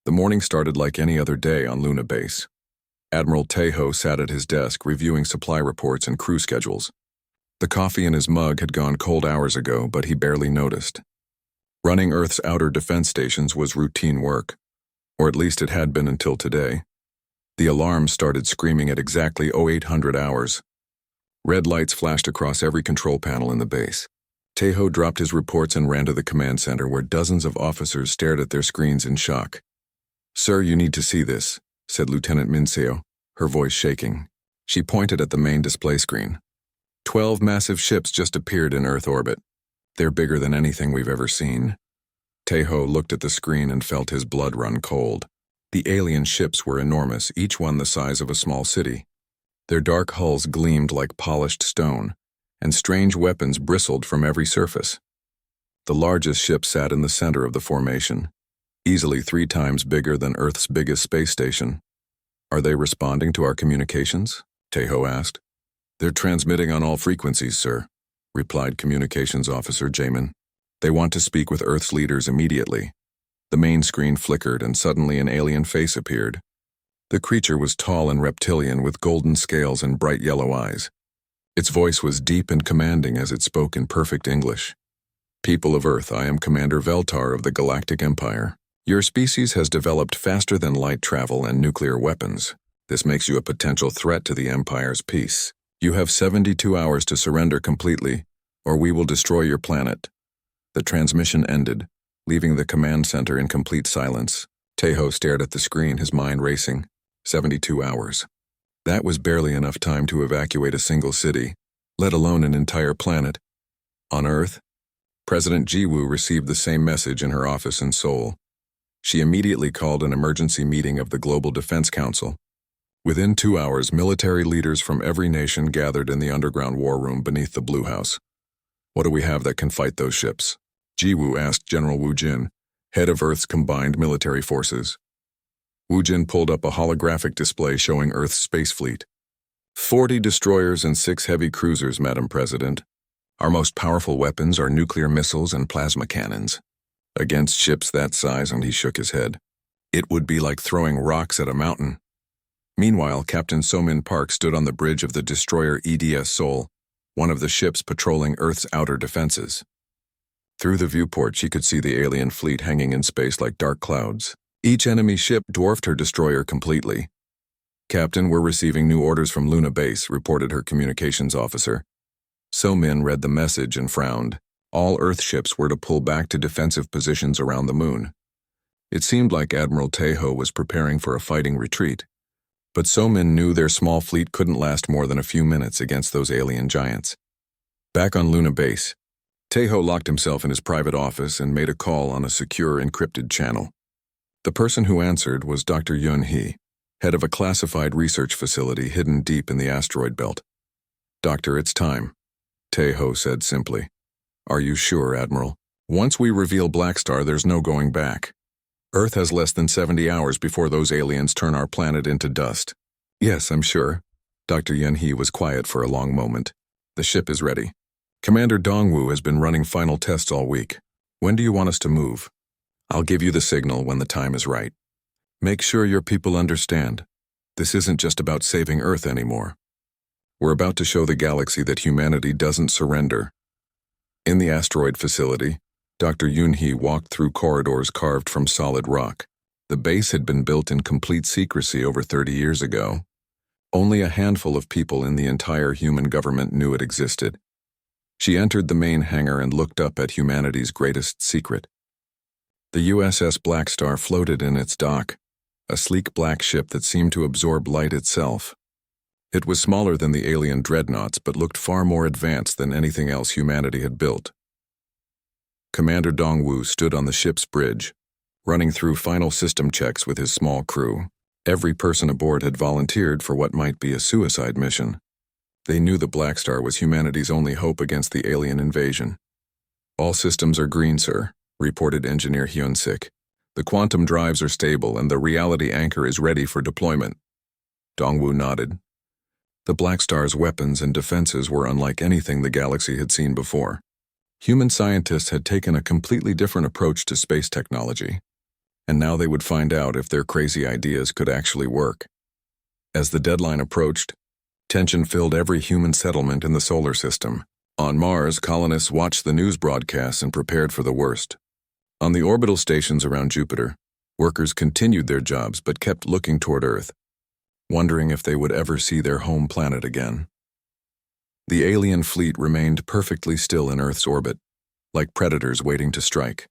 The morning started like any other day on Luna Base. Admiral Tejo sat at his desk reviewing supply reports and crew schedules. The coffee in his mug had gone cold hours ago, but he barely noticed. Running Earth's outer defense stations was routine work, or at least it had been until today. The alarm started screaming at exactly 0800 hours. Red lights flashed across every control panel in the base. Tejo dropped his reports and ran to the command center where dozens of officers stared at their screens in shock. "Sir, you need to see this," said Lieutenant Minseo, her voice shaking. She pointed at the main display screen. 12 massive ships just appeared in Earth orbit. They're bigger than anything we've ever seen. Tejo looked at the screen and felt his blood run cold. The alien ships were enormous, each one the size of a small city. Their dark hulls gleamed like polished stone, and strange weapons bristled from every surface. The largest ship sat in the center of the formation, easily 3 times bigger than Earth's biggest space station. "Are they responding to our communications?" Tejo asked. "They're transmitting on all frequencies, sir," replied Communications Officer Jamin. "They want to speak with Earth's leaders immediately." The main screen flickered and suddenly an alien face appeared. The creature was tall and reptilian with golden scales and bright yellow eyes. Its voice was deep and commanding as it spoke in perfect English. "People of Earth, I am Commander Veltar of the Galactic Empire. Your species has developed faster-than-light travel and nuclear weapons. This makes you a potential threat to the Empire's peace. You have 72 hours to surrender completely, or we will destroy your planet." The transmission ended, leaving the command center in complete silence. Tejo stared at the screen, his mind racing. 72 hours. That was barely enough time to evacuate a single city, let alone an entire planet. On Earth, President Jiwoo received the same message in her office in Seoul. She immediately called an emergency meeting of the Global Defense Council. Within 2 hours, military leaders from every nation gathered in the underground war room beneath the Blue House. "What do we have that can fight those ships?" Jiwoo asked General Wu Jin, head of Earth's combined military forces. Wu Jin pulled up a holographic display showing Earth's space fleet. 40 destroyers and 6 heavy cruisers, Madam President. Our most powerful weapons are nuclear missiles and plasma cannons. Against ships that size, and he shook his head, it would be like throwing rocks at a mountain. Meanwhile, Captain Somin Park stood on the bridge of the destroyer EDS Seoul, one of the ships patrolling Earth's outer defenses. Through the viewport, she could see the alien fleet hanging in space like dark clouds. Each enemy ship dwarfed her destroyer completely. "Captain, we're receiving new orders from Luna Base," reported her communications officer. Somin read the message and frowned. All Earth ships were to pull back to defensive positions around the moon. It seemed like Admiral Tejo was preparing for a fighting retreat. But Somin knew their small fleet couldn't last more than a few minutes against those alien giants. Back on Luna Base, Tejo locked himself in his private office and made a call on a secure encrypted channel. The person who answered was Dr. Yun He, head of a classified research facility hidden deep in the asteroid belt. "Doctor, it's time," Tejo said simply. "Are you sure, Admiral? Once we reveal Blackstar, there's no going back. Earth has less than 70 hours before those aliens turn our planet into dust." "Yes, I'm sure." Dr. Yun-hee was quiet for a long moment. "The ship is ready. Commander Dongwu has been running final tests all week. When do you want us to move? I'll give you the signal when the time is right. Make sure your people understand. This isn't just about saving Earth anymore. We're about to show the galaxy that humanity doesn't surrender." In the asteroid facility, Dr. Yun-hee walked through corridors carved from solid rock. The base had been built in complete secrecy over 30 years ago. Only a handful of people in the entire human government knew it existed. She entered the main hangar and looked up at humanity's greatest secret. The USS Blackstar floated in its dock, a sleek black ship that seemed to absorb light itself. It was smaller than the alien dreadnoughts, but looked far more advanced than anything else humanity had built. Commander Dongwu stood on the ship's bridge, running through final system checks with his small crew. Every person aboard had volunteered for what might be a suicide mission. They knew the Blackstar was humanity's only hope against the alien invasion. "All systems are green, sir," reported Engineer Hyun-sik. "The quantum drives are stable and the reality anchor is ready for deployment." Dongwu nodded. The Blackstar's weapons and defenses were unlike anything the galaxy had seen before. Human scientists had taken a completely different approach to space technology. and now they would find out if their crazy ideas could actually work. As the deadline approached, tension filled every human settlement in the solar system. On Mars, colonists watched the news broadcasts and prepared for the worst. On the orbital stations around Jupiter, workers continued their jobs but kept looking toward Earth, wondering if they would ever see their home planet again. The alien fleet remained perfectly still in Earth's orbit, like predators waiting to strike.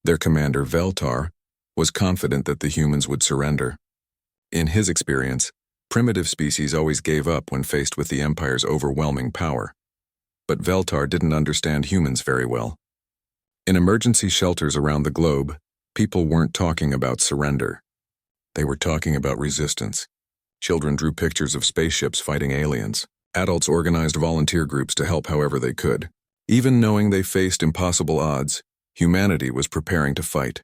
Their commander, Veltar, was confident that the humans would surrender. In his experience, primitive species always gave up when faced with the Empire's overwhelming power. But Veltar didn't understand humans very well. In emergency shelters around the globe, people weren't talking about surrender. They were talking about resistance. Children drew pictures of spaceships fighting aliens. Adults organized volunteer groups to help however they could. Even knowing they faced impossible odds, humanity was preparing to fight.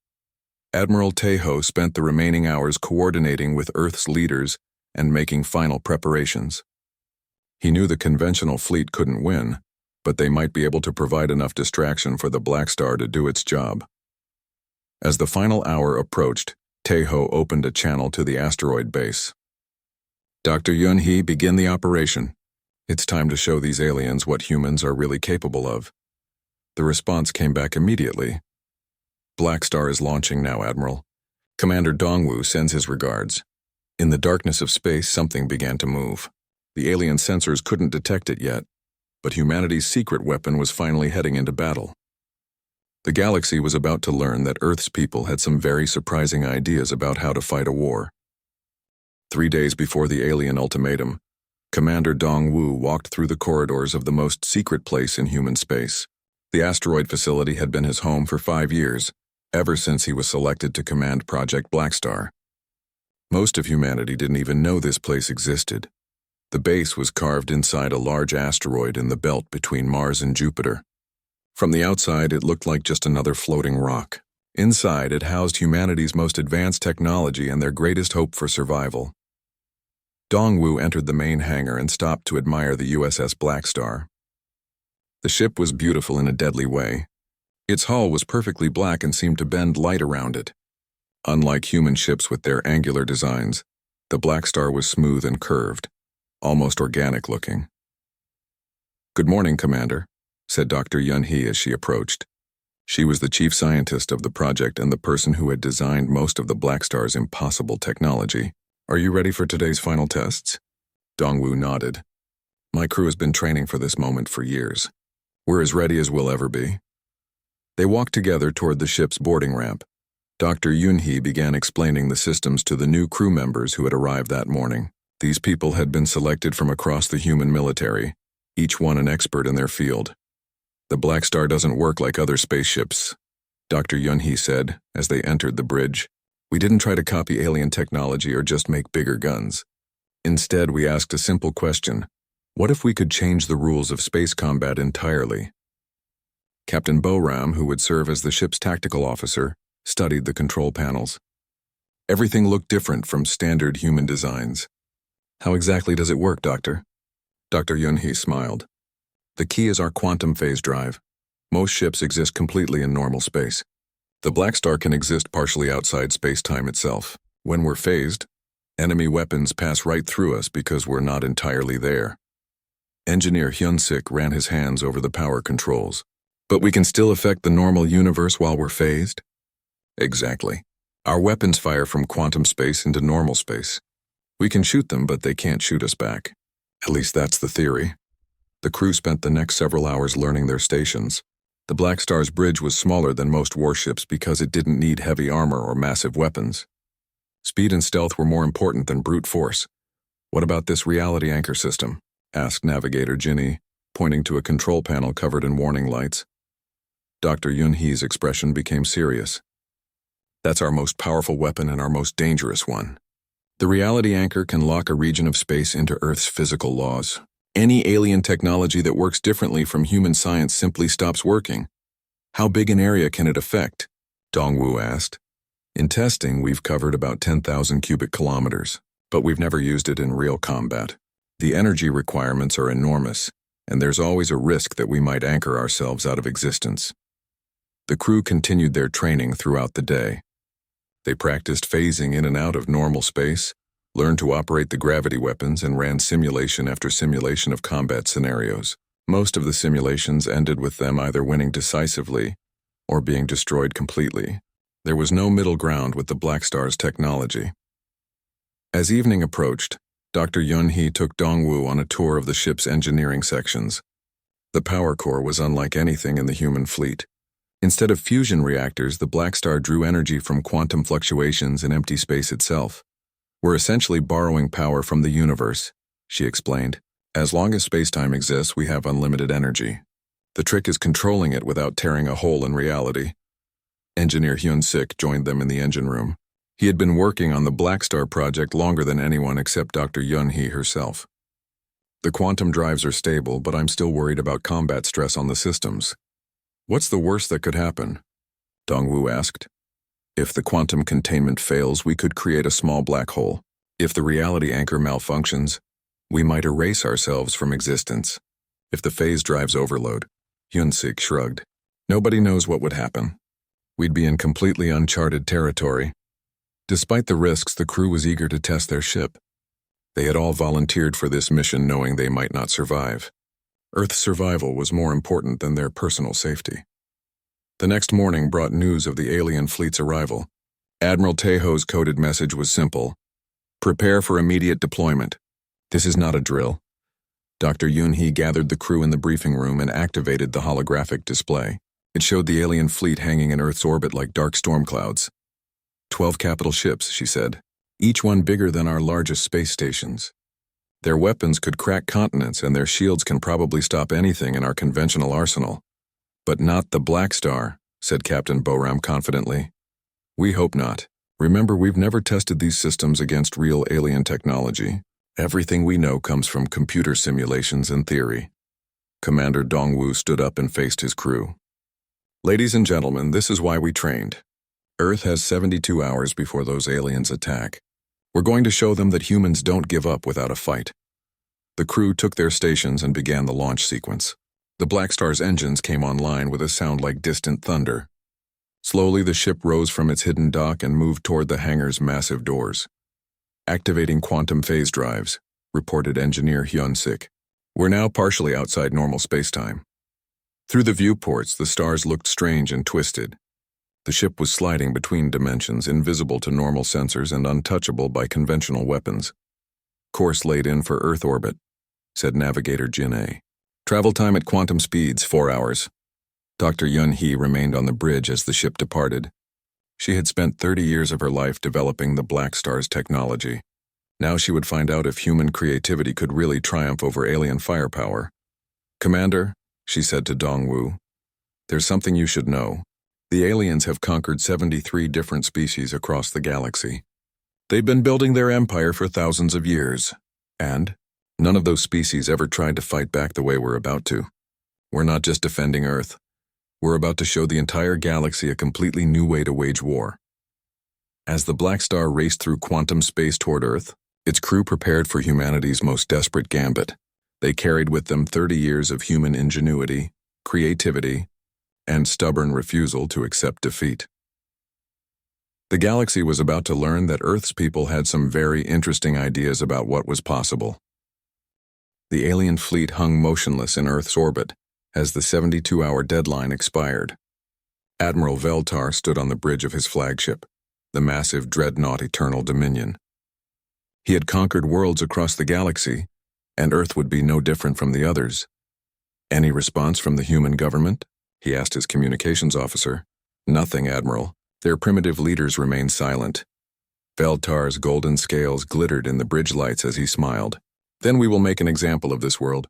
Admiral Tejo spent the remaining hours coordinating with Earth's leaders and making final preparations. He knew the conventional fleet couldn't win, but they might be able to provide enough distraction for the Blackstar to do its job. As the final hour approached, Tejo opened a channel to the asteroid base. Dr. Yunhee, begin the operation. It's time to show these aliens what humans are really capable of. The response came back immediately. Blackstar is launching now, Admiral. Commander Dongwu sends his regards. In the darkness of space, something began to move. The alien sensors couldn't detect it yet, but humanity's secret weapon was finally heading into battle. The galaxy was about to learn that Earth's people had some very surprising ideas about how to fight a war. 3 days before the alien ultimatum, Commander Dongwu walked through the corridors of the most secret place in human space. The asteroid facility had been his home for 5 years, ever since he was selected to command Project Blackstar. Most of humanity didn't even know this place existed. The base was carved inside a large asteroid in the belt between Mars and Jupiter. From the outside, it looked like just another floating rock. Inside, it housed humanity's most advanced technology and their greatest hope for survival. Dongwu entered the main hangar and stopped to admire the USS Blackstar. The ship was beautiful in a deadly way. Its hull was perfectly black and seemed to bend light around it. Unlike human ships with their angular designs, the Blackstar was smooth and curved, almost organic looking. "Good morning, Commander," said Dr. Yunhee as she approached. She was the chief scientist of the project and the person who had designed most of the Blackstar's impossible technology. "Are you ready for today's final tests?" Dongwu nodded. "My crew has been training for this moment for years. We're as ready as we'll ever be." They walked together toward the ship's boarding ramp. Dr. Yunhee began explaining the systems to the new crew members who had arrived that morning. These people had been selected from across the human military, each one an expert in their field. "The Blackstar doesn't work like other spaceships," Dr. Yunhee said as they entered the bridge. "We didn't try to copy alien technology or just make bigger guns. Instead, we asked a simple question: what if we could change the rules of space combat entirely?" Captain Boram, who would serve as the ship's tactical officer, studied the control panels. Everything looked different from standard human designs. "How exactly does it work, Doctor?" Dr. Yunhee smiled. "The key is our quantum phase drive. Most ships exist completely in normal space. The Blackstar can exist partially outside space-time itself. When we're phased, enemy weapons pass right through us because we're not entirely there." Engineer Hyun-sik ran his hands over the power controls. "But we can still affect the normal universe while we're phased?" "Exactly. Our weapons fire from quantum space into normal space. We can shoot them, but they can't shoot us back. At least that's the theory." The crew spent the next several hours learning their stations. The Blackstar's bridge was smaller than most warships because it didn't need heavy armor or massive weapons. Speed and stealth were more important than brute force. "What about this reality anchor system?" asked Navigator Ginny, pointing to a control panel covered in warning lights. Dr. Yunhee's expression became serious. "That's our most powerful weapon and our most dangerous one. The reality anchor can lock a region of space into Earth's physical laws. Any alien technology that works differently from human science simply stops working." "How big an area can it affect?" Dongwu asked. "In testing, we've covered about 10,000 cubic kilometers, but we've never used it in real combat. The energy requirements are enormous, and there's always a risk that we might anchor ourselves out of existence." The crew continued their training throughout the day. They practiced phasing in and out of normal space, learned to operate the gravity weapons, and ran simulation after simulation of combat scenarios. Most of the simulations ended with them either winning decisively or being destroyed completely. There was no middle ground with the Blackstar's technology. As evening approached, Dr. Yun-hee took Dongwu on a tour of the ship's engineering sections. The power core was unlike anything in the human fleet. Instead of fusion reactors, the Blackstar drew energy from quantum fluctuations in empty space itself. "We're essentially borrowing power from the universe," she explained. "As long as space-time exists, we have unlimited energy. The trick is controlling it without tearing a hole in reality." Engineer Hyun-sik joined them in the engine room. He had been working on the Blackstar project longer than anyone except Dr. Yun-hee herself. "The quantum drives are stable, but I'm still worried about combat stress on the systems." "What's the worst that could happen?" Dongwu asked. "If the quantum containment fails, we could create a small black hole. If the reality anchor malfunctions, we might erase ourselves from existence. If the phase drives overload," Hyun-sik shrugged. "Nobody knows what would happen. We'd be in completely uncharted territory." Despite the risks, the crew was eager to test their ship. They had all volunteered for this mission knowing they might not survive. Earth's survival was more important than their personal safety. The next morning brought news of the alien fleet's arrival. Admiral Taeho's coded message was simple: "Prepare for immediate deployment. This is not a drill." Dr. Yun-hee gathered the crew in the briefing room and activated the holographic display. It showed the alien fleet hanging in Earth's orbit like dark storm clouds. 12 capital ships, she said, each one bigger than our largest space stations. Their weapons could crack continents, and their shields can probably stop anything in our conventional arsenal. "But not the Blackstar," said Captain Boram confidently. "We hope not. Remember, we've never tested these systems against real alien technology. Everything we know comes from computer simulations and theory." Commander Dongwu stood up and faced his crew. "Ladies and gentlemen, this is why we trained. Earth has 72 hours before those aliens attack. We're going to show them that humans don't give up without a fight." The crew took their stations and began the launch sequence. The Blackstar's engines came online with a sound like distant thunder. Slowly, the ship rose from its hidden dock and moved toward the hangar's massive doors. "Activating quantum phase drives," reported engineer Hyun-sik. "We're now partially outside normal spacetime." Through the viewports, the stars looked strange and twisted. The ship was sliding between dimensions, invisible to normal sensors and untouchable by conventional weapons. "Course laid in for Earth orbit," said Navigator Jin-A. "Travel time at quantum speeds, 4 hours." Dr. Yun-hee remained on the bridge as the ship departed. She had spent 30 years of her life developing the Blackstar's technology. Now she would find out if human creativity could really triumph over alien firepower. "Commander," she said to Dongwu, "there's something you should know. The aliens have conquered 73 different species across the galaxy. They've been building their empire for thousands of years, and none of those species ever tried to fight back the way we're about to. We're not just defending Earth. We're about to show the entire galaxy a completely new way to wage war." As the Blackstar raced through quantum space toward Earth, its crew prepared for humanity's most desperate gambit. They carried with them 30 years of human ingenuity, creativity, and stubborn refusal to accept defeat. The galaxy was about to learn that Earth's people had some very interesting ideas about what was possible. The alien fleet hung motionless in Earth's orbit as the 72-hour deadline expired. Admiral Veltar stood on the bridge of his flagship, the massive dreadnought Eternal Dominion. He had conquered worlds across the galaxy, and Earth would be no different from the others. "Any response from the human government?" he asked his communications officer. "Nothing, Admiral. Their primitive leaders remain silent." Veltar's golden scales glittered in the bridge lights as he smiled. "Then we will make an example of this world.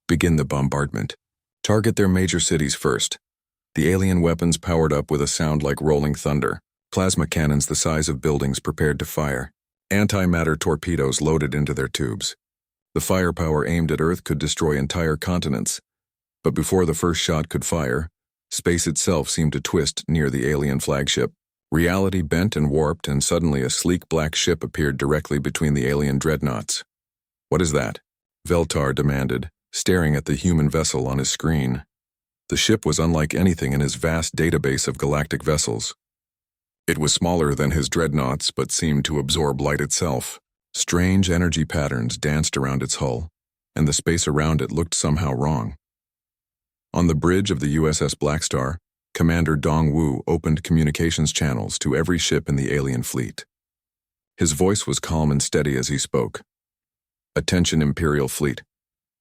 Begin the bombardment. Target their major cities first." The alien weapons powered up with a sound like rolling thunder. Plasma cannons the size of buildings prepared to fire. Antimatter torpedoes loaded into their tubes. The firepower aimed at Earth could destroy entire continents. But before the first shot could fire, space itself seemed to twist near the alien flagship. Reality bent and warped, and suddenly a sleek black ship appeared directly between the alien dreadnoughts. "What is that?" Veltar demanded, staring at the human vessel on his screen. The ship was unlike anything in his vast database of galactic vessels. It was smaller than his dreadnoughts but seemed to absorb light itself. Strange energy patterns danced around its hull, and the space around it looked somehow wrong. On the bridge of the USS Blackstar, Commander Dong-Wu opened communications channels to every ship in the alien fleet. His voice was calm and steady as he spoke. "Attention, Imperial Fleet.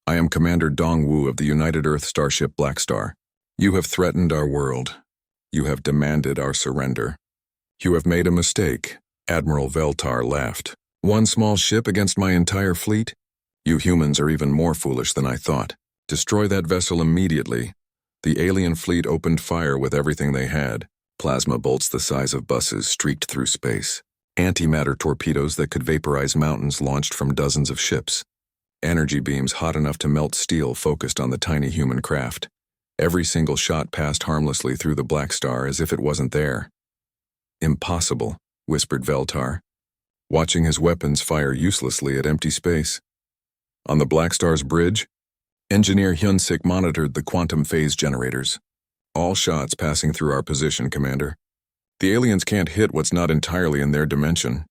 I am Commander Dong-Wu of the United Earth starship Blackstar. You have threatened our world. You have demanded our surrender. You have made a mistake." Admiral Veltar laughed. "One small ship against my entire fleet? You humans are even more foolish than I thought. Destroy that vessel immediately." The alien fleet opened fire with everything they had. Plasma bolts the size of buses streaked through space. Antimatter torpedoes that could vaporize mountains launched from dozens of ships. Energy beams hot enough to melt steel focused on the tiny human craft. Every single shot passed harmlessly through the Blackstar as if it wasn't there. "Impossible," whispered Veltar, watching his weapons fire uselessly at empty space. On the Blackstar's bridge, Engineer Hyun-sik monitored the quantum phase generators. "All shots passing through our position, Commander. The aliens can't hit what's not entirely in their dimension."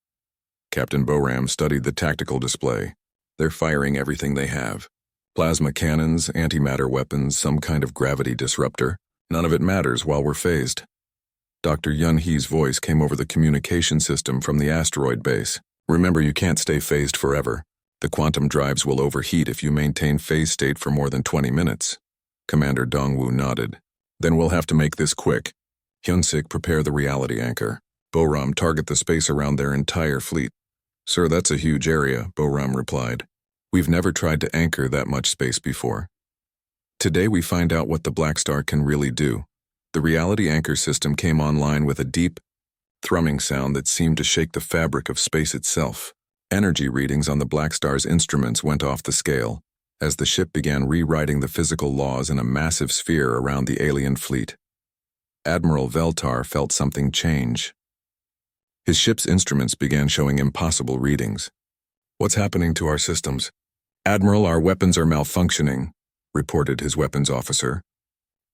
Captain Boram studied the tactical display. "They're firing everything they have. Plasma cannons, antimatter weapons, some kind of gravity disruptor. None of it matters while we're phased." Dr. Yun-hee's voice came over the communication system from the asteroid base. "Remember, you can't stay phased forever. The quantum drives will overheat if you maintain phase state for more than 20 minutes. Commander Dong-Wu nodded. "Then we'll have to make this quick. Hyun-sik, prepare the reality anchor. Boram, target the space around their entire fleet." "Sir, that's a huge area," Boram replied. "We've never tried to anchor that much space before. Today we find out what the Blackstar can really do." The reality anchor system came online with a deep, thrumming sound that seemed to shake the fabric of space itself. Energy readings on the Blackstar's instruments went off the scale as the ship began rewriting the physical laws in a massive sphere around the alien fleet. Admiral Veltar felt something change. His ship's instruments began showing impossible readings. "What's happening to our systems?" "Admiral, our weapons are malfunctioning," reported his weapons officer.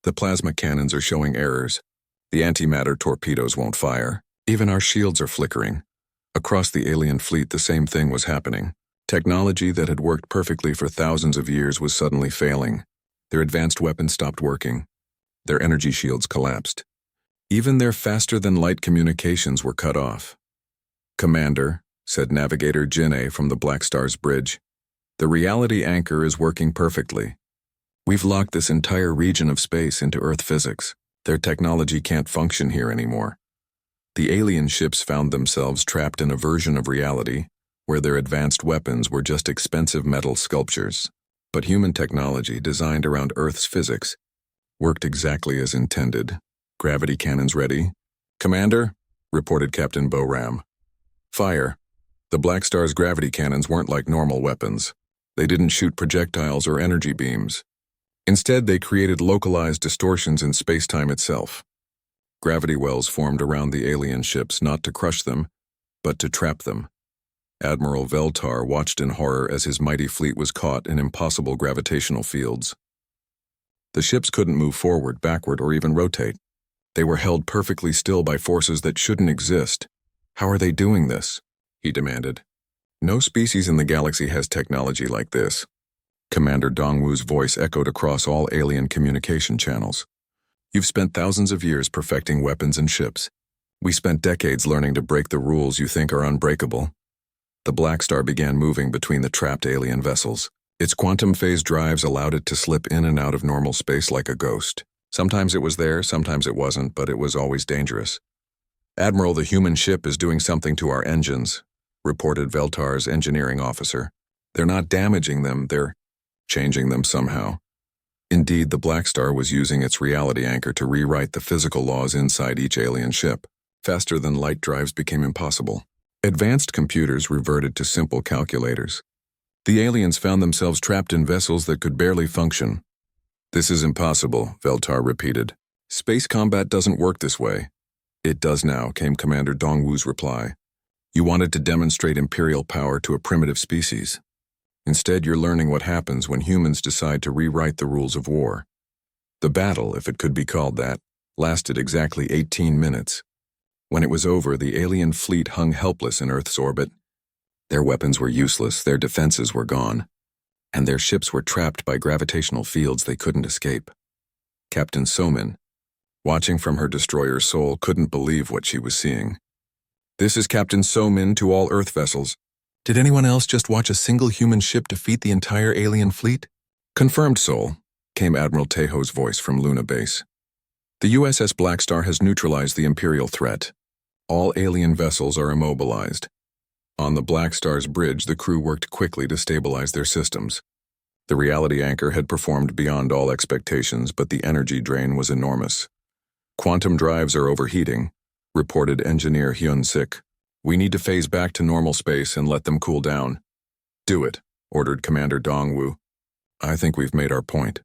"The plasma cannons are showing errors. The antimatter torpedoes won't fire. Even our shields are flickering." Across the alien fleet, the same thing was happening. Technology that had worked perfectly for thousands of years was suddenly failing. Their advanced weapons stopped working. Their energy shields collapsed. Even their faster-than-light communications were cut off. "Commander," said Navigator Jin-A from the Blackstar's bridge, "the reality anchor is working perfectly. We've locked this entire region of space into Earth physics. Their technology can't function here anymore." The alien ships found themselves trapped in a version of reality where their advanced weapons were just expensive metal sculptures. But human technology, designed around Earth's physics, worked exactly as intended. "Gravity cannons ready." "Commander," reported Captain Boram. "Fire." The Blackstar's gravity cannons weren't like normal weapons. They didn't shoot projectiles or energy beams. Instead, they created localized distortions in space-time itself. Gravity wells formed around the alien ships not to crush them, but to trap them. Admiral Veltar watched in horror as his mighty fleet was caught in impossible gravitational fields. The ships couldn't move forward, backward, or even rotate. They were held perfectly still by forces that shouldn't exist. "How are they doing this?" he demanded. "No species in the galaxy has technology like this." Commander Dong-Wu's voice echoed across all alien communication channels. "You've spent thousands of years perfecting weapons and ships. We spent decades learning to break the rules you think are unbreakable." The Blackstar began moving between the trapped alien vessels. Its quantum phase drives allowed it to slip in and out of normal space like a ghost. Sometimes it was there, sometimes it wasn't, but it was always dangerous. "Admiral, the human ship is doing something to our engines," reported Veltar's engineering officer. "They're not damaging them, they're changing them somehow." Indeed, the Blackstar was using its reality anchor to rewrite the physical laws inside each alien ship. Faster-than-light drives became impossible. Advanced computers reverted to simple calculators. The aliens found themselves trapped in vessels that could barely function. "This is impossible," Veltar repeated. "Space combat doesn't work this way." "It does now," came Commander Dong-Wu's reply. "You wanted to demonstrate imperial power to a primitive species. Instead, you're learning what happens when humans decide to rewrite the rules of war." The battle, if it could be called that, lasted exactly 18 minutes. When it was over, the alien fleet hung helpless in Earth's orbit. Their weapons were useless, their defenses were gone, and their ships were trapped by gravitational fields they couldn't escape. Captain Somin, watching from her destroyer Sol, couldn't believe what she was seeing. "This is Captain Somin to all Earth vessels. Did anyone else just watch a single human ship defeat the entire alien fleet?" "Confirmed, Sol," came Admiral Tejo's voice from Luna Base. "The USS Blackstar has neutralized the Imperial threat. All alien vessels are immobilized. On the Blackstar's bridge, the crew worked quickly to stabilize their systems. The reality anchor had performed beyond all expectations, but the energy drain was enormous. Quantum drives are overheating," reported engineer Hyun-sik. "We need to phase back to normal space and let them cool down." "Do it," ordered Commander Dong-woo. "I think we've made our point."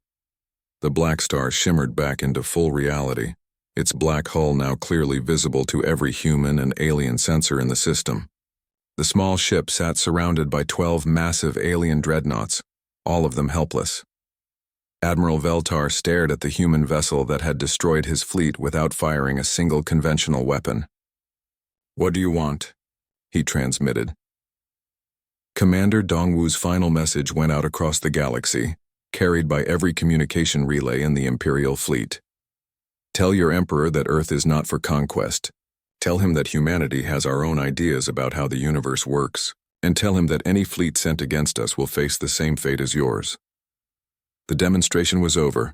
The Blackstar shimmered back into full reality, its black hull now clearly visible to every human and alien sensor in the system. The small ship sat surrounded by 12 massive alien dreadnoughts, all of them helpless. Admiral Veltar stared at the human vessel that had destroyed his fleet without firing a single conventional weapon. "What do you want?" he transmitted. Commander Dongwoo's final message went out across the galaxy, carried by every communication relay in the Imperial fleet. "Tell your Emperor that Earth is not for conquest. Tell him that humanity has our own ideas about how the universe works, and tell him that any fleet sent against us will face the same fate as yours." The demonstration was over,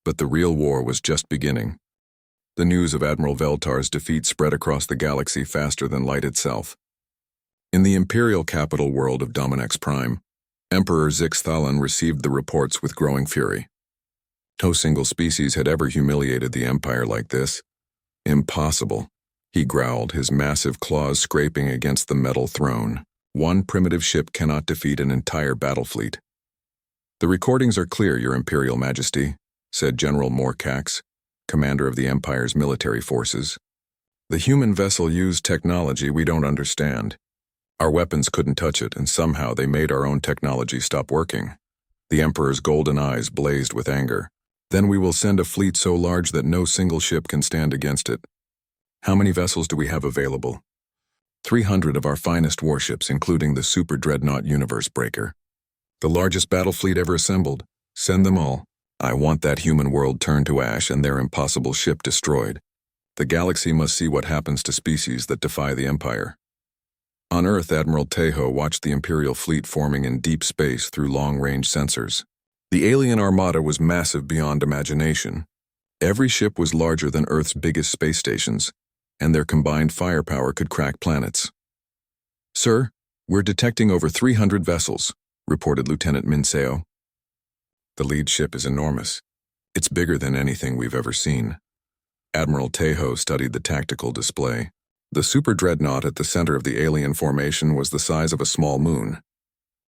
but the real war was just beginning. The news of Admiral Veltar's defeat spread across the galaxy faster than light itself. In the Imperial capital world of Dominex Prime, Emperor Zixthalan received the reports with growing fury. No single species had ever humiliated the Empire like this. "Impossible," he growled, his massive claws scraping against the metal throne. "One primitive ship cannot defeat an entire battle fleet." "The recordings are clear, Your Imperial Majesty," said General Morcax, commander of the Empire's military forces. "The human vessel used technology we don't understand. Our weapons couldn't touch it, and somehow they made our own technology stop working." The Emperor's golden eyes blazed with anger. "Then we will send a fleet so large that no single ship can stand against it. How many vessels do we have available?" 300 of our finest warships, including the super dreadnought Universe Breaker. The largest battle fleet ever assembled. Send them all. I want that human world turned to ash and their impossible ship destroyed. The galaxy must see what happens to species that defy the Empire. On Earth, Admiral Tejo watched the Imperial fleet forming in deep space through long-range sensors. The alien armada was massive beyond imagination. Every ship was larger than Earth's biggest space stations, and their combined firepower could crack planets. "Sir, we're detecting over 300 vessels," reported Lieutenant Minseo. "The lead ship is enormous. It's bigger than anything we've ever seen." Admiral Tejo studied the tactical display. The super dreadnought at the center of the alien formation was the size of a small moon.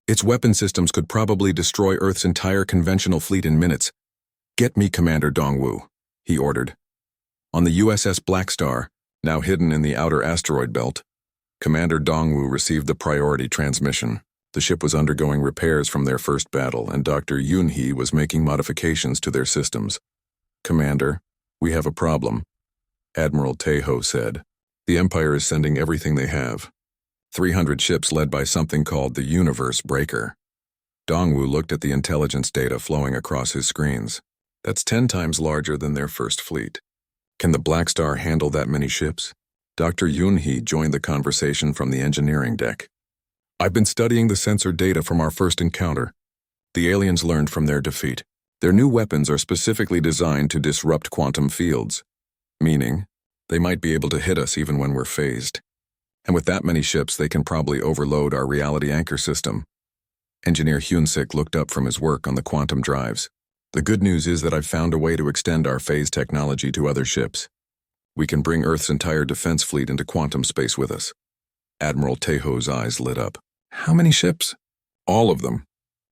Its weapon systems could probably destroy Earth's entire conventional fleet in minutes. "Get me Commander Dongwoo," he ordered. On the USS Blackstar, now hidden in the outer asteroid belt, Commander Dongwoo received the priority transmission. The ship was undergoing repairs from their first battle, and Dr. Yoon-hee was making modifications to their systems. "Commander, we have a problem," Admiral Tejo said. "The Empire is sending everything they have. 300 ships led by something called the Universe Breaker." Dongwoo looked at the intelligence data flowing across his screens. "That's 10 times larger than their first fleet. Can the Blackstar handle that many ships?" Dr. Yoon-hee joined the conversation from the engineering deck. "I've been studying the sensor data from our first encounter. The aliens learned from their defeat. Their new weapons are specifically designed to disrupt quantum fields, meaning they might be able to hit us even when we're phased. And with that many ships, they can probably overload our reality anchor system." Engineer Hyun-sik looked up from his work on the quantum drives. "The good news is that I've found a way to extend our phase technology to other ships. We can bring Earth's entire defense fleet into quantum space with us." Admiral Tejo's eyes lit up. "How many ships?" "All of them.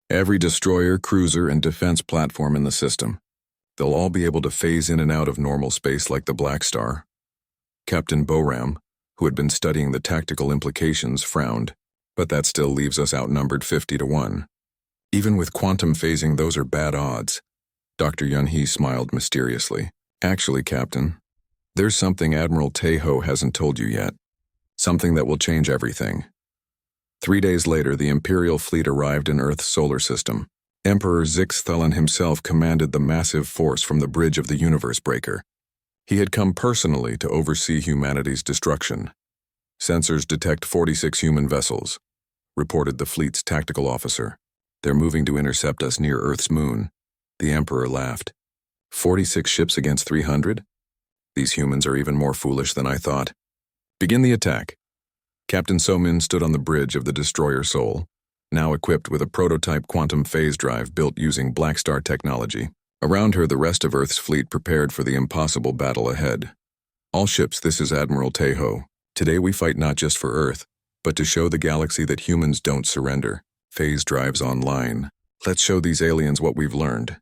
Every destroyer, cruiser, and defense platform in the system. They'll all be able to phase in and out of normal space like the Blackstar." Captain Boram, who had been studying the tactical implications, frowned. "But that still leaves us outnumbered 50-1. Even with quantum phasing, those are bad odds." Dr. Yun-hee smiled mysteriously. "Actually, Captain, There's something Admiral Tejo hasn't told you yet. Something that will change everything. 3 days later, the Imperial fleet arrived in Earth's solar system. Emperor Zixthalan himself commanded the massive force from the bridge of the Universe Breaker. He had come personally to oversee humanity's destruction. Sensors detect 46 human vessels, reported the fleet's tactical officer. They're moving to intercept us near Earth's moon. The Emperor laughed. 46 ships against 300? These humans are even more foolish than I thought. Begin the attack. Captain Somin stood on the bridge of the destroyer Sol, now equipped with a prototype quantum phase drive built using Blackstar technology. Around her, the rest of Earth's fleet prepared for the impossible battle ahead. All ships, this is Admiral Tejo. Today we fight not just for Earth, but to show the galaxy that humans don't surrender. Phase drives online. Let's show these aliens what we've learned.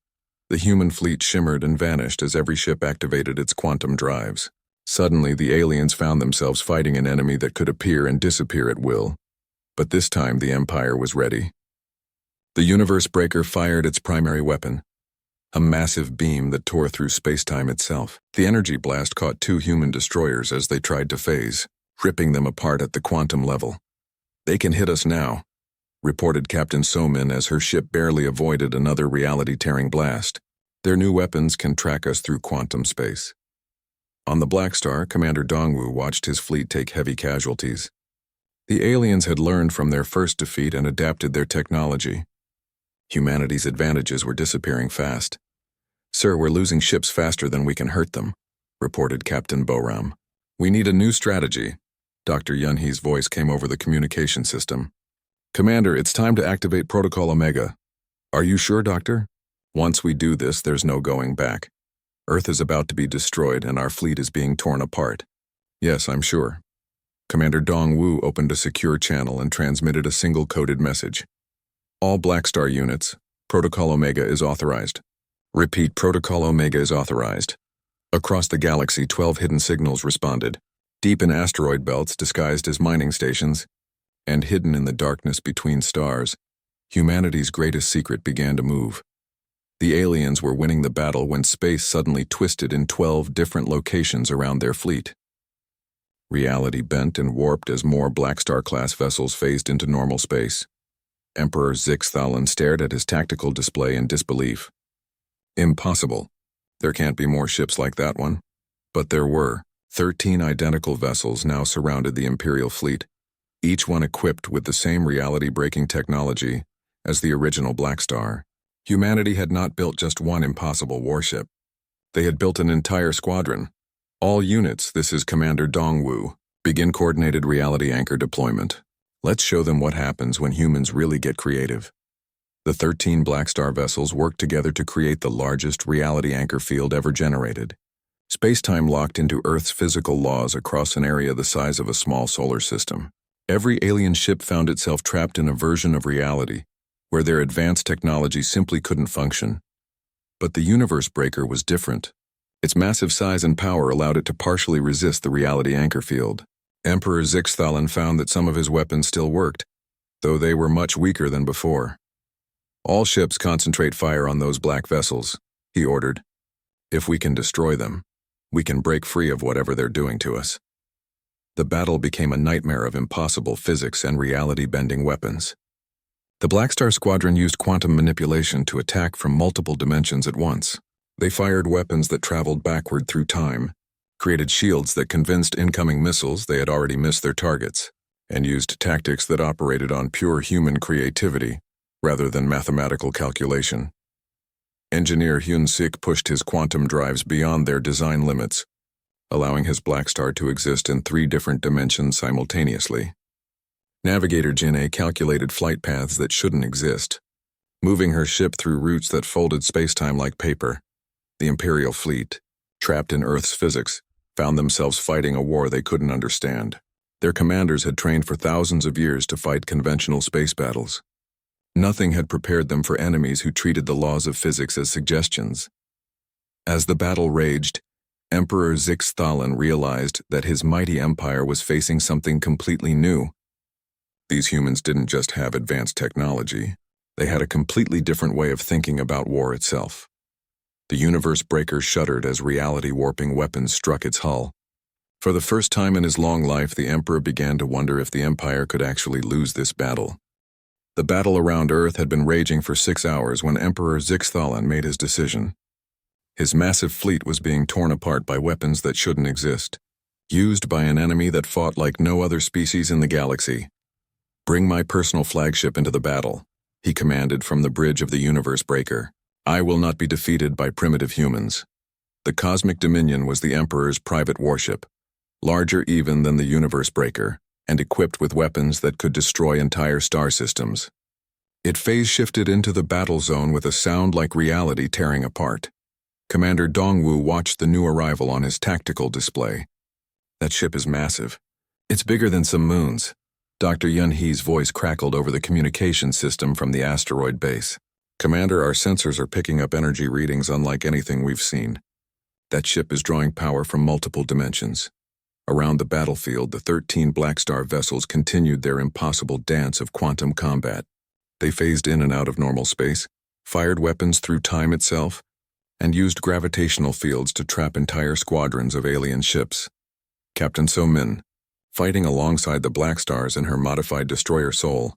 The human fleet shimmered and vanished as every ship activated its quantum drives. Suddenly, the aliens found themselves fighting an enemy that could appear and disappear at will. But this time, the Empire was ready. The Universe Breaker fired its primary weapon, a massive beam that tore through space-time itself. The energy blast caught 2 human destroyers as they tried to phase, ripping them apart at the quantum level. "They can hit us now," reported Captain Somin as her ship barely avoided another reality-tearing blast. "Their new weapons can track us through quantum space." On the Blackstar, Commander Dongwu watched his fleet take heavy casualties. The aliens had learned from their first defeat and adapted their technology. Humanity's advantages were disappearing fast. "Sir, we're losing ships faster than we can hurt them," reported Captain Boram. "We need a new strategy." Dr. Yunhee's voice came over the communication system. "Commander, it's time to activate Protocol Omega." "Are you sure, Doctor?" "Once we do this, there's no going back. Earth is about to be destroyed and our fleet is being torn apart." "Yes, I'm sure." Commander Dongwu opened a secure channel and transmitted a single coded message. "All Blackstar units, Protocol Omega is authorized." "Repeat, Protocol Omega is authorized." Across the galaxy, 12 hidden signals responded, deep in asteroid belts disguised as mining stations, and hidden in the darkness between stars. Humanity's greatest secret began to move. The aliens were winning the battle when space suddenly twisted in 12 different locations around their fleet. Reality bent and warped as more Blackstar-class vessels phased into normal space. Emperor Zixthalan stared at his tactical display in disbelief. "Impossible. There can't be more ships like that one." But there were. 13 identical vessels now surrounded the Imperial fleet, each one equipped with the same reality-breaking technology as the original Blackstar. Humanity had not built just one impossible warship. They had built an entire squadron. "All units, this is Commander Dongwu. Begin coordinated reality anchor deployment. Let's show them what happens when humans really get creative." The 13 Blackstar vessels worked together to create the largest reality anchor field ever generated. Space-time locked into Earth's physical laws across an area the size of a small solar system. Every alien ship found itself trapped in a version of reality where their advanced technology simply couldn't function. But the Universe Breaker was different. Its massive size and power allowed it to partially resist the reality anchor field. Emperor Zixthalan found that some of his weapons still worked, though they were much weaker than before. "All ships concentrate fire on those black vessels," he ordered. "If we can destroy them, we can break free of whatever they're doing to us." The battle became a nightmare of impossible physics and reality-bending weapons. The Blackstar squadron used quantum manipulation to attack from multiple dimensions at once. They fired weapons that traveled backward through time, created shields that convinced incoming missiles they had already missed their targets, and used tactics that operated on pure human creativity rather than mathematical calculation. Engineer Hyun-sik pushed his quantum drives beyond their design limits, allowing his Blackstar to exist in 3 different dimensions simultaneously. Navigator Jin-A calculated flight paths that shouldn't exist, moving her ship through routes that folded spacetime like paper. The Imperial fleet, trapped in Earth's physics, found themselves fighting a war they couldn't understand. Their commanders had trained for thousands of years to fight conventional space battles. Nothing had prepared them for enemies who treated the laws of physics as suggestions. As the battle raged, Emperor Zixthalan realized that his mighty empire was facing something completely new. These humans didn't just have advanced technology, they had a completely different way of thinking about war itself. The universe breaker shuddered as reality-warping weapons struck its hull. For the first time in his long life, the Emperor began to wonder if the Empire could actually lose this battle. The battle around Earth had been raging for 6 hours when Emperor Zixthalan made his decision. His massive fleet was being torn apart by weapons that shouldn't exist, used by an enemy that fought like no other species in the galaxy. "Bring my personal flagship into the battle," he commanded from the bridge of the universe breaker. "I will not be defeated by primitive humans." The Cosmic Dominion was the Emperor's private warship, larger even than the universe breaker, and equipped with weapons that could destroy entire star systems. It phase-shifted into the battle zone with a sound like reality tearing apart. Commander Dongwu watched the new arrival on his tactical display. "That ship is massive. It's bigger than some moons." Dr. Yunhee's voice crackled over the communication system from the asteroid base. "Commander, our sensors are picking up energy readings unlike anything we've seen. That ship is drawing power from multiple dimensions." Around the battlefield, the 13 Blackstar vessels continued their impossible dance of quantum combat. They phased in and out of normal space, fired weapons through time itself, and used gravitational fields to trap entire squadrons of alien ships. Captain So-min, fighting alongside the Blackstars in her modified destroyer Sol,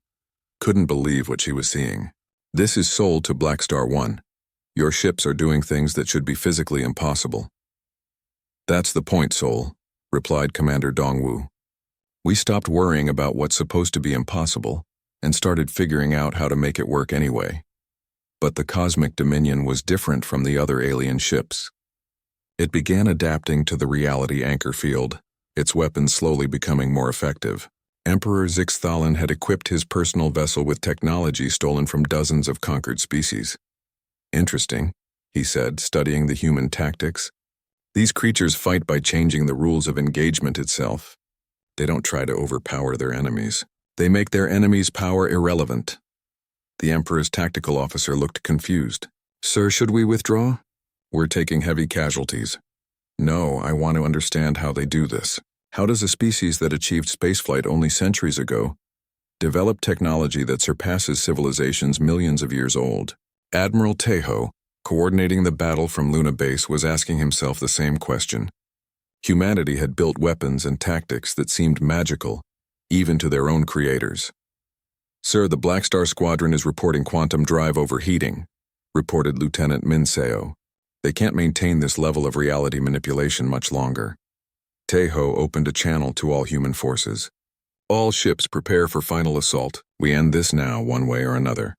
couldn't believe what she was seeing. "This is Sol to Blackstar 1. Your ships are doing things that should be physically impossible." "That's the point, Sol," replied Commander Dongwu. "We stopped worrying about what's supposed to be impossible and started figuring out how to make it work anyway." But the Cosmic Dominion was different from the other alien ships. It began adapting to the reality anchor field, its weapons slowly becoming more effective. Emperor Zixthalan had equipped his personal vessel with technology stolen from dozens of conquered species. "Interesting," he said, studying the human tactics. "These creatures fight by changing the rules of engagement itself. They don't try to overpower their enemies. They make their enemies' power irrelevant." The Emperor's tactical officer looked confused. "Sir, should we withdraw?" "We're taking heavy casualties." "No, I want to understand how they do this. How does a species that achieved spaceflight only centuries ago develop technology that surpasses civilizations millions of years old?" Admiral Tejo, coordinating the battle from Luna Base, was asking himself the same question. Humanity had built weapons and tactics that seemed magical, even to their own creators. "Sir, the Blackstar Squadron is reporting quantum drive overheating," reported Lieutenant Minseo. "They can't maintain this level of reality manipulation much longer." Tejo opened a channel to all human forces. "All ships prepare for final assault. We end this now, one way or another."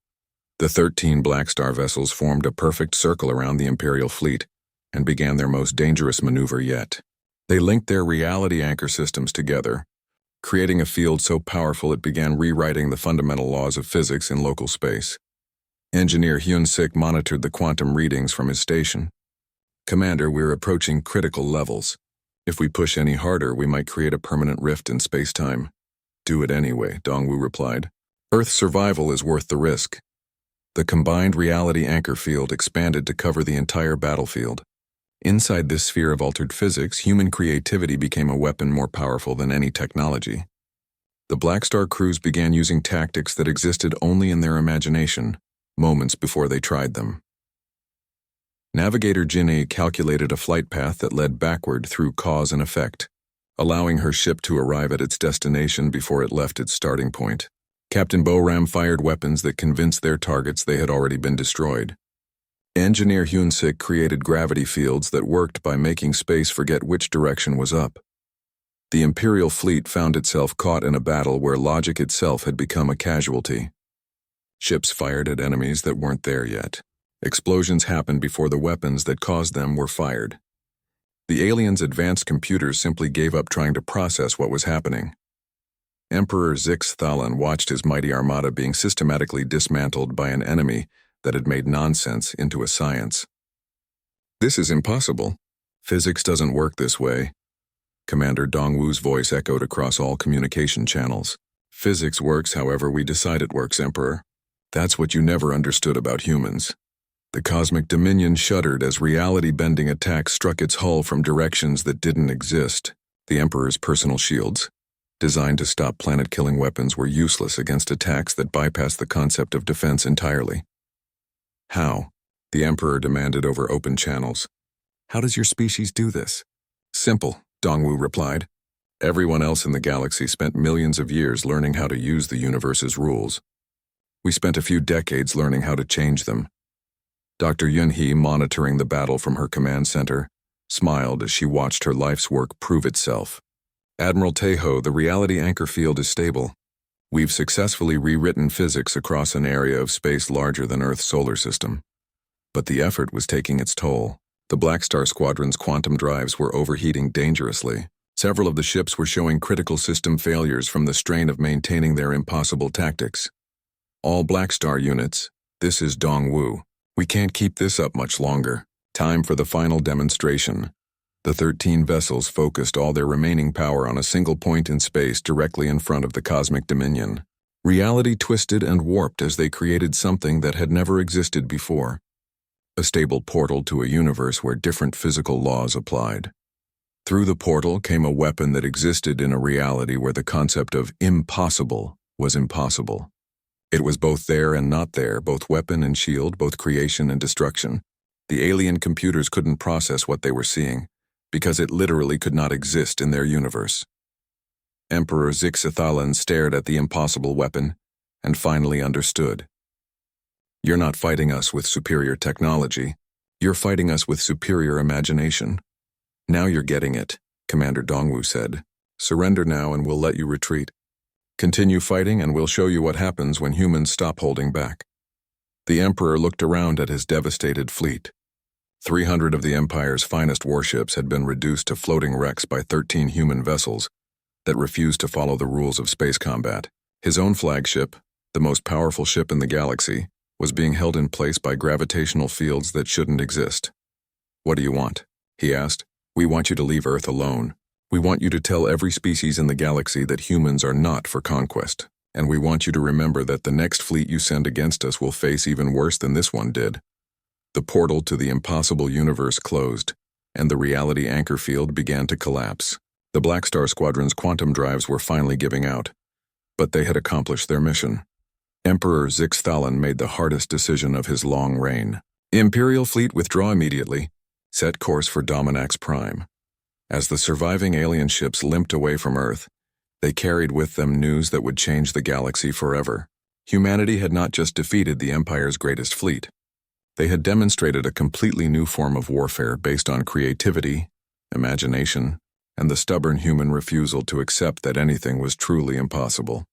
The 13 Blackstar vessels formed a perfect circle around the Imperial fleet and began their most dangerous maneuver yet. They linked their reality anchor systems together, creating a field so powerful it began rewriting the fundamental laws of physics in local space. Engineer Hyun-sik monitored the quantum readings from his station. "Commander, we're approaching critical levels. If we push any harder, we might create a permanent rift in space-time." "Do it anyway," Dongwu replied. "Earth's survival is worth the risk." The combined reality anchor field expanded to cover the entire battlefield. Inside this sphere of altered physics, human creativity became a weapon more powerful than any technology. The Blackstar crews began using tactics that existed only in their imagination, moments before they tried them. Navigator Jinny calculated a flight path that led backward through cause and effect, allowing her ship to arrive at its destination before it left its starting point. Captain Boram fired weapons that convinced their targets they had already been destroyed. Engineer Hyun-sik created gravity fields that worked by making space forget which direction was up. The Imperial fleet found itself caught in a battle where logic itself had become a casualty. Ships fired at enemies that weren't there yet. Explosions happened before the weapons that caused them were fired. The aliens' advanced computers simply gave up trying to process what was happening. Emperor Zixthalan watched his mighty armada being systematically dismantled by an enemy that had made nonsense into a science. "This is impossible. Physics doesn't work this way." Commander Dongwu's voice echoed across all communication channels. "Physics works however we decide it works, Emperor. That's what you never understood about humans." The Cosmic Dominion shuddered as reality-bending attacks struck its hull from directions that didn't exist. The Emperor's personal shields, designed to stop planet-killing weapons, were useless against attacks that bypassed the concept of defense entirely. How? The Emperor demanded over open channels. How does your species do this? Simple, Dongwu replied. Everyone else in the galaxy spent millions of years learning how to use the universe's rules. We spent a few decades learning how to change them. Dr. Yunhee, monitoring the battle from her command center, smiled as she watched her life's work prove itself. Admiral Taeho, the reality anchor field is stable. We've successfully rewritten physics across an area of space larger than Earth's solar system. But the effort was taking its toll. The Blackstar Squadron's quantum drives were overheating dangerously. Several of the ships were showing critical system failures from the strain of maintaining their impossible tactics. All Blackstar units, this is Dongwu. We can't keep this up much longer. Time for the final demonstration. The 13 vessels focused all their remaining power on a single point in space directly in front of the cosmic dominion. Reality twisted and warped as they created something that had never existed before. A stable portal to a universe where different physical laws applied. Through the portal came a weapon that existed in a reality where the concept of impossible was impossible. It was both there and not there, both weapon and shield, both creation and destruction. The alien computers couldn't process what they were seeing, because it literally could not exist in their universe. Emperor Zixithalan stared at the impossible weapon, and finally understood. You're not fighting us with superior technology. You're fighting us with superior imagination. Now you're getting it, Commander Dongwu said. Surrender now and we'll let you retreat. Continue fighting and we'll show you what happens when humans stop holding back. The Emperor looked around at his devastated fleet. 300 of the Empire's finest warships had been reduced to floating wrecks by 13 human vessels that refused to follow the rules of space combat. His own flagship, the most powerful ship in the galaxy, was being held in place by gravitational fields that shouldn't exist. What do you want? He asked. We want you to leave Earth alone. We want you to tell every species in the galaxy that humans are not for conquest. And we want you to remember that the next fleet you send against us will face even worse than this one did. The portal to the impossible universe closed, and the reality anchor field began to collapse. The Blackstar Squadron's quantum drives were finally giving out, but they had accomplished their mission. Emperor Zixithalan made the hardest decision of his long reign. Imperial fleet withdraw immediately. Set course for Dominax Prime. As the surviving alien ships limped away from Earth, they carried with them news that would change the galaxy forever. Humanity had not just defeated the Empire's greatest fleet. They had demonstrated a completely new form of warfare based on creativity, imagination, and the stubborn human refusal to accept that anything was truly impossible.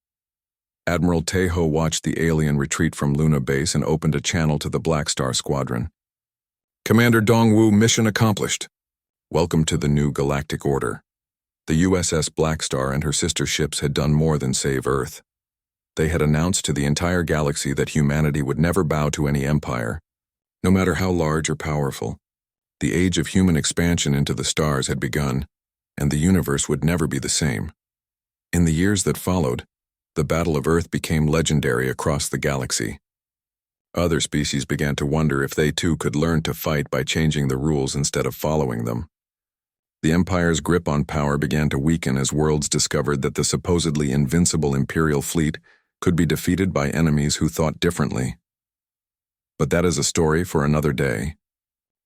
Admiral Taeho watched the alien retreat from Luna Base and opened a channel to the Blackstar Squadron. Commander Dongwu, mission accomplished. Welcome to the new galactic order. The USS Blackstar and her sister ships had done more than save Earth. They had announced to the entire galaxy that humanity would never bow to any empire, no matter how large or powerful. The age of human expansion into the stars had begun, and the universe would never be the same. In the years that followed, the Battle of Earth became legendary across the galaxy. Other species began to wonder if they too could learn to fight by changing the rules instead of following them. The Empire's grip on power began to weaken as worlds discovered that the supposedly invincible Imperial fleet could be defeated by enemies who thought differently. But that is a story for another day.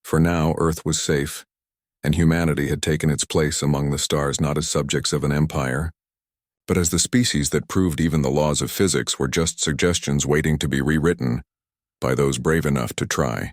For now, Earth was safe, and humanity had taken its place among the stars not as subjects of an empire, but as the species that proved even the laws of physics were just suggestions waiting to be rewritten by those brave enough to try.